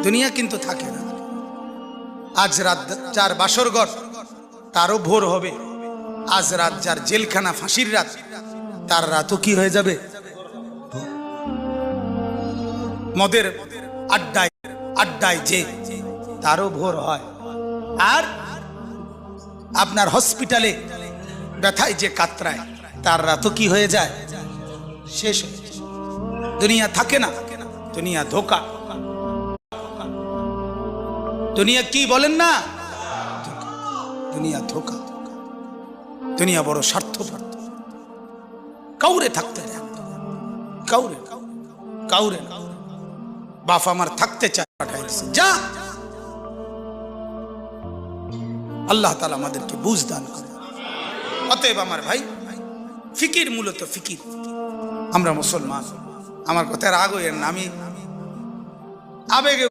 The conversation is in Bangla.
দুনিয়া কিন্তু থাকে না। আজ রাত যার বাসর ঘর তারও ভোর হবে, আজ রাত যার জেলখানা ফাঁসির রাত তার রাতও কি হয়ে যাবে? মদের আড্ডায় আড্ডায় যে তারও ভোর হয়। আর আপনার হসপিটালে ব্যথায় যে কাতরায় তার রাতও কি হয়ে যায়? শেষ হয়ে যায়। দুনিয়া থাকে না, দুনিয়া ধোকা। দুনিয়া কি বলেন না? দুনিয়া ধোকা। দুনিয়া বড় স্বার্থপর, কাউরে থাকতে দেয়, কাউরে কাউরে না। বাপ আমার থাকতে চায়, পাঠাই দিছে যা। আল্লাহ তাআলা আমাদেরকে বুঝ দান করে। অতএব আমার ভাই, ফিকির মূলত ফিকির। আমরা মুসলমান, আমার কথার রাগ হইয়েন না, আমি আবেগে